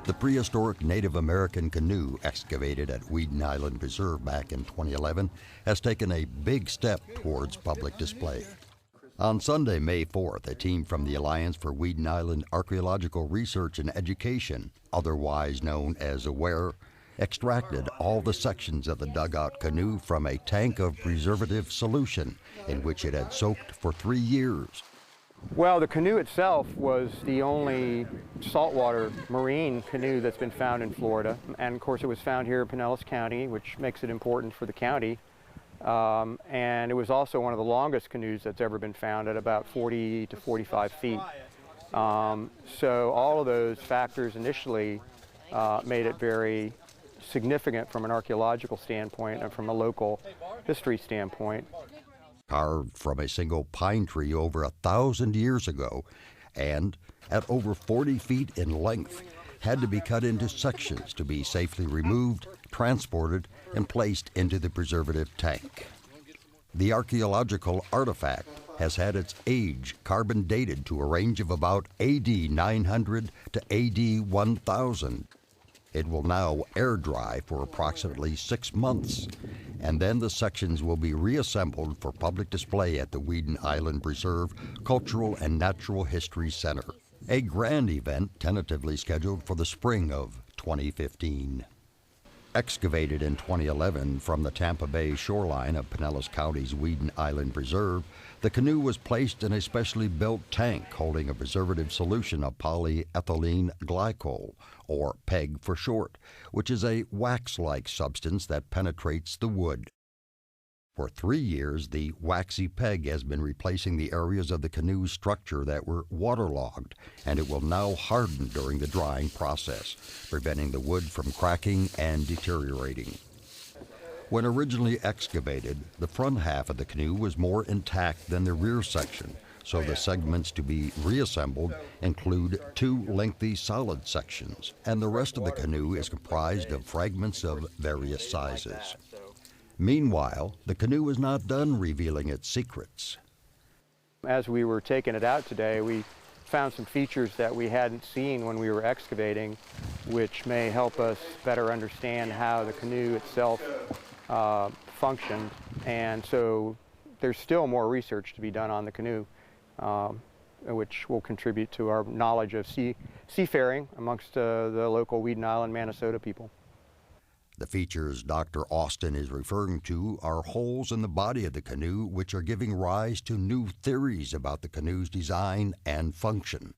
The prehistoric Native American canoe excavated at Weeden Island Preserve back in 2011 has taken a big step towards public display. On Sunday, May 4th, a team from the Alliance for Weeden Island Archaeological Research and Education, otherwise known as AWARE, extracted all the sections of the dugout canoe from a tank of preservative solution in which it had soaked for 3 years. Well, the canoe itself was the only saltwater marine canoe that's been found in Florida. And of course it was found here in Pinellas County, which makes it important for the county. And it was also one of the longest canoes that's ever been found at about 40 to 45 feet. So all of those factors initially made it very significant from an archaeological standpoint and from a local history standpoint. Carved from a single pine tree over 1,000 years ago, and at over 40 feet in length, had to be cut into sections to be safely removed, transported, and placed into the preservative tank. The archaeological artifact has had its age carbon dated to a range of about AD 900 to AD 1000. It will now air dry for approximately 6 months, and then the sections will be reassembled for public display at the Weeden Island Preserve Cultural and Natural History Center, a grand event tentatively scheduled for the spring of 2015. Excavated in 2011 from the Tampa Bay shoreline of Pinellas County's Weeden Island Preserve, the canoe was placed in a specially built tank holding a preservative solution of polyethylene glycol, or PEG for short, which is a wax-like substance that penetrates the wood. For 3 years, the waxy PEG has been replacing the areas of the canoe's structure that were waterlogged, and it will now harden during the drying process, preventing the wood from cracking and deteriorating. When originally excavated, the front half of the canoe was more intact than the rear section, so the segments to be reassembled include 2 lengthy solid sections, and the rest of the canoe is comprised of fragments of various sizes. Meanwhile, the canoe is not done revealing its secrets. As we were taking it out today, we found some features that we hadn't seen when we were excavating, which may help us better understand how the canoe itself functioned. And so there's still more research to be done on the canoe, which will contribute to our knowledge of seafaring amongst the local Weeden Island, Minnesota people. The features Dr. Austin is referring to are holes in the body of the canoe which are giving rise to new theories about the canoe's design and function.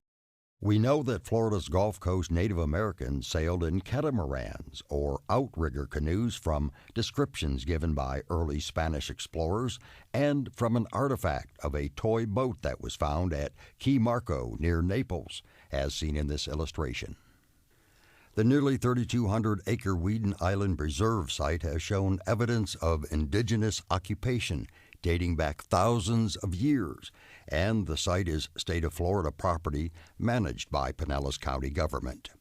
We know that Florida's Gulf Coast Native Americans sailed in catamarans, or outrigger canoes, from descriptions given by early Spanish explorers and from an artifact of a toy boat that was found at Key Marco near Naples, as seen in this illustration. The nearly 3,200-acre Weeden Island Preserve site has shown evidence of indigenous occupation dating back thousands of years, and the site is state of Florida property managed by Pinellas County government.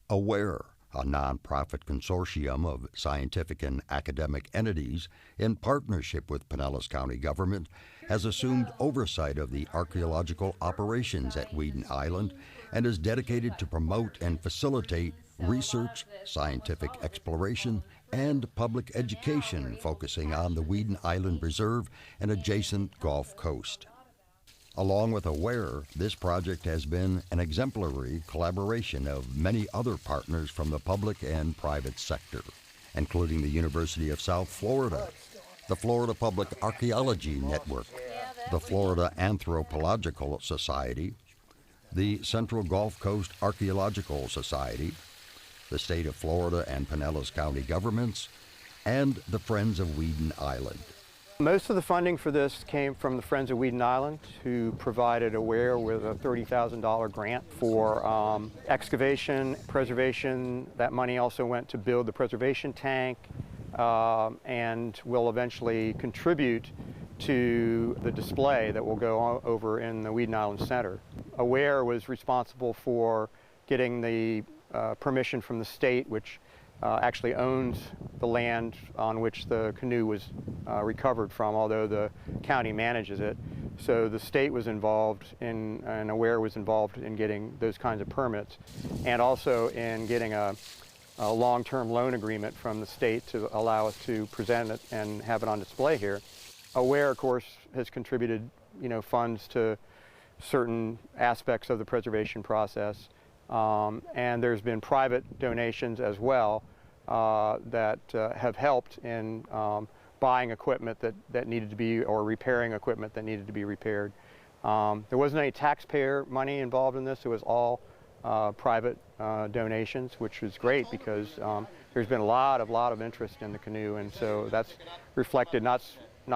AWARE, a nonprofit consortium of scientific and academic entities in partnership with Pinellas County government, has assumed oversight of the archaeological operations at Weeden Island and is dedicated to promote and facilitate research, scientific exploration, and public education focusing on the Weeden Island Preserve and adjacent Gulf Coast. Along with AWARE, this project has been an exemplary collaboration of many other partners from the public and private sector, including the University of South Florida, the Florida Public Archaeology Network, the Florida Anthropological Society, the Central Gulf Coast Archaeological Society, the state of Florida and Pinellas County governments, and the Friends of Weeden Island. Most of the funding for this came from the Friends of Weeden Island, who provided AWARE with a $30,000 grant for excavation, preservation. That money also went to build the preservation tank and will eventually contribute to the display that will go over in the Weeden Island Center. AWARE was responsible for getting the permission from the state, which actually owns the land on which the canoe was recovered from, although the county manages it. So the state was involved in, and AWARE was involved in getting those kinds of permits, and also in getting a long-term loan agreement from the state to allow us to present it and have it on display here. AWARE, of course, has contributed, funds to certain aspects of the preservation process, and there's been private donations as well that have helped in buying equipment that needed to be, or repairing equipment that needed to be repaired. There wasn't any taxpayer money involved in this. It was all private donations, which was great because there's been a lot of interest in the canoe, and so that's reflected not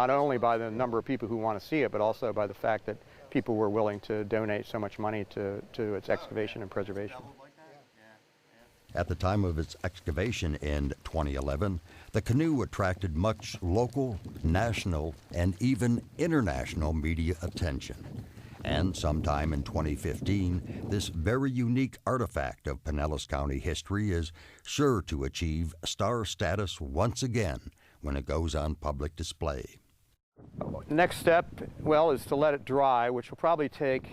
only by the number of people who want to see it, but also by the fact that people were willing to donate so much money to its excavation and preservation. At the time of its excavation in 2011, the canoe attracted much local, national, and even international media attention. And sometime in 2015, this very unique artifact of Pinellas County history is sure to achieve star status once again when it goes on public display. The next step, well, is to let it dry, which will probably take,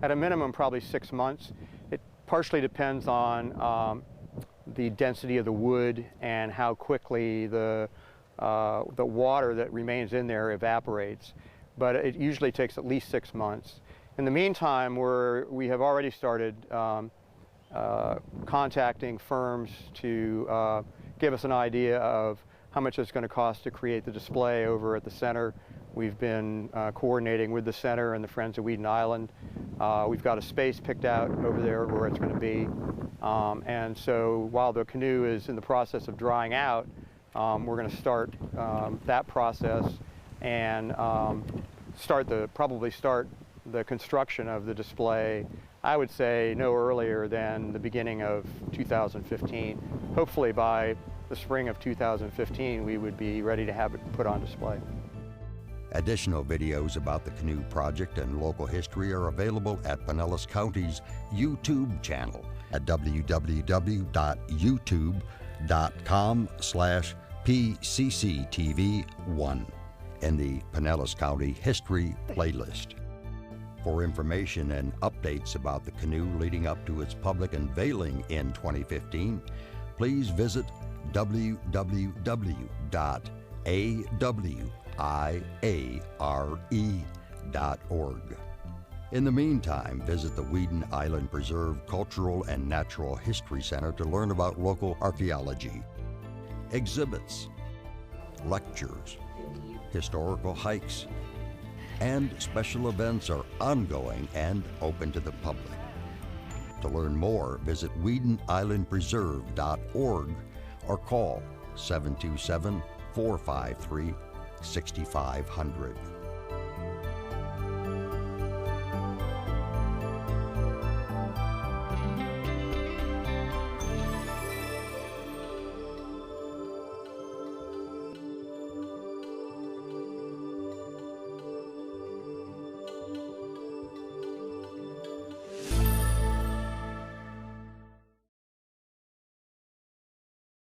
at a minimum, probably 6 months. It partially depends on the density of the wood and how quickly the water that remains in there evaporates. But it usually takes at least 6 months. In the meantime, we have already started contacting firms to give us an idea of how much it's going to cost to create the display over at the center. We've been coordinating with the center and the Friends of Weeden Island. We've got a space picked out over there where it's going to be. And so while the canoe is in the process of drying out, we're going to start that process and probably start the construction of the display, I would say no earlier than the beginning of 2015. Hopefully by the spring of 2015, we would be ready to have it put on display. Additional videos about the canoe project and local history are available at Pinellas County's YouTube channel at www.youtube.com/PCCTV1 in the Pinellas County History playlist. For information and updates about the canoe leading up to its public unveiling in 2015, please visit www.awiare.org. In the meantime, visit the Weeden Island Preserve Cultural and Natural History Center to learn about local archaeology, exhibits, lectures, historical hikes, and special events are ongoing and open to the public. To learn more, visit WeedenIslandPreserve.org or call 727-453-6500.